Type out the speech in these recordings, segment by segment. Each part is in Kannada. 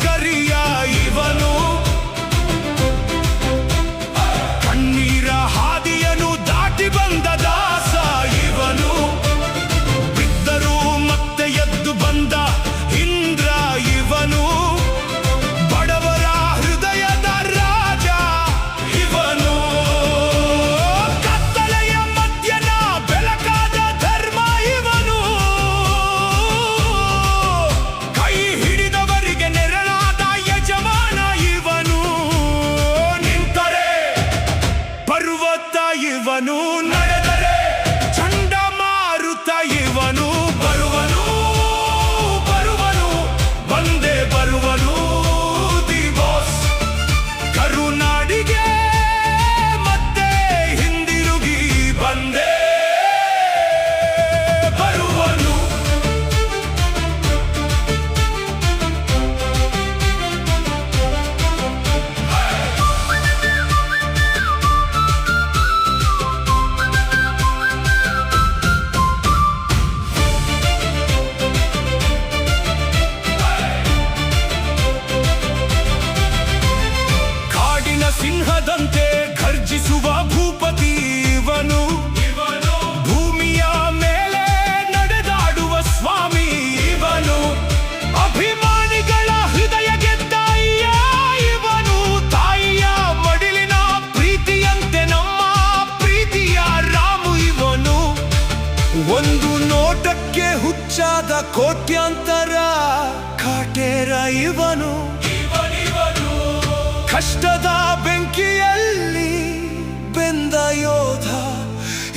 ಕರಿಯ ಇವನು, ಕಣ್ಣೀರ ಹಾದಿಯನು ದಾಟಿ ಬಂದ ದಾಸ ಇವನು, ಬಿದ್ದರೂ ಮತ್ತೆ ಎದ್ದು ಬಂದ ಇಂದ್ರ ಇವನು, ಬಡವರ ಹೃದಯದ ರಾಜ ಇವನು, ಕತ್ತಲೆಯ ಮಧ್ಯನ ಬೆಳಕಾದ ಧರ್ಮ ಇವನು, ಕೈ ಹಿಡಿದವರಿಗೆ ನೆರಳಾದ ಯಜಮಾನ ಇವನು, ನಿಂತರೆ ಪರ್ವತ ಇವನು, ನಡೆದರೆ ಚಂಡಮಾರುತ ಇವನು, ಬರುವನು ಬರುವನು ಬಂದೇ ಬರುವನು ದಿ ಬಾಸ್, ಕರುನಾಡಿಗೆ ಮತ್ತೆ ಹಿಂದಿರುಗಿ ಬಂದೇ ಬರುವನು. ಕಾಡಿನ ಸಿಂಹದಂತೆ ಘರ್ಜಿಸುವ ಭೂಪತಿ ಇವನು, ಭೂಮಿಯ ಮೇಲೆ ನಡೆದಾಡುವ ಸ್ವಾಮಿ ಇವನು, ಅಭಿಮಾನಿಗಳ ಹೃದಯ ಗೆದ್ದ ಅಯ್ಯ ಇವನು, ತಾಯಿಯ ಮಡಿಲಿನ ಪ್ರೀತಿಯಂತೆ ನಮ್ಮ ಪ್ರೀತಿಯ ರಾಮು ಇವನು, ಒಂದು ನೋಟಕ್ಕೆ ಹುಚ್ಚಾದ ಕೋಟ್ಯಾಂತರ ಕಾಟೇರ ಇವನು, ಕಷ್ಟದ ಬೆಂಕಿಯಲ್ಲಿ ಬೆಂದ ಯೋಧ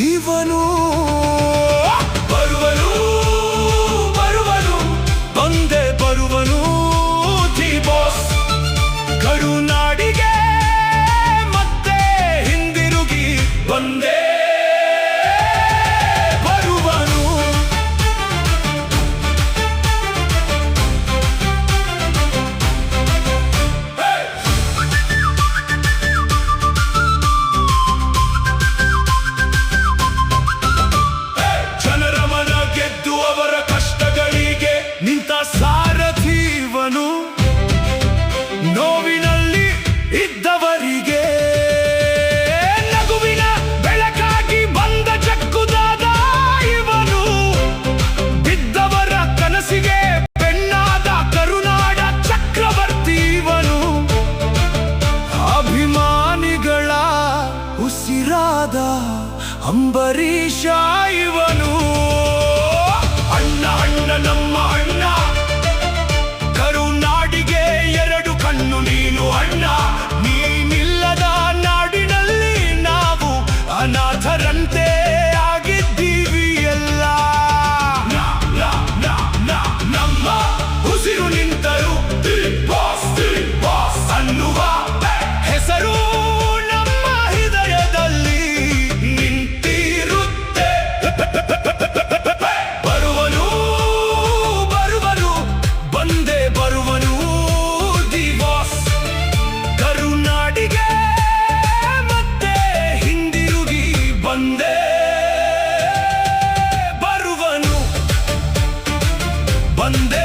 ಇವನು, ಬರುವನು ಬರುವನು ಬಂದೇ ಬರುವನು ದಿ ಬಾಸ್, ಕರುನಾಡಿಗೆ ಮತ್ತೆ ಹಿಂದಿರುಗಿ ಬಂದೇ ಬರುವನು. ಜನರ ಮನ ಗೆದ್ದು ಅವರ ಕಷ್ಟಗಳಿಗೆ ನಿಂತ ಸಾರಥಿ ಇವನು, ನೋವಿನಲ್ಲಿ ಇದ್ದವರಿಗೆ ನಗುವಿನ ಬೆಳಕಾಗಿ ಬಂದ ಜಗ್ಗುದಾದ ಇವನು, ಬಿದ್ದವರ ಕನಸಿಗೆ ಬೆನ್ನಾದ ಕರುನಾಡ ಚಕ್ರವರ್ತಿ ಇವನು, ಅಭಿಮಾನಿಗಳ ಉಸಿರಾದ ಅಂಬರೀಷ ಇವನು, ಅಣ್ಣ ಅಣ್ಣ ನಮ್ಮ ಅಣ್ಣ, ಕರುನಾಡಿಗೆ ಎರಡು ಕಣ್ಣು ನೀನು ಅಣ್ಣ, ನೀನಿಲ್ಲದ ನಾಡಿನಲ್ಲಿ ನಾವು ಅನಾಥರಂತೆ ಆಗಿದ್ದೀವಿ ಎಲ್ಲ, ನಮ್ಮ ಉಸಿರು ನಿಂತರು ದಿ ಬಾಸ್ ಅನ್ನುವ ಹೆಸರು ನಮ್ಮ ಹೃದಯದಲ್ಲಿ ನಿಂತಿರುತ್ತೆ. ಬರುವನು ಬರುವನು ಬಂದೇ ಬರುವನು ದಿ ಬಾಸ್, ಕರುನಾಡಿಗೆ ಮತ್ತೆ ಹಿಂದಿರುಗಿ ಬಂದೇ ಬರುವನು ಬಂದೇ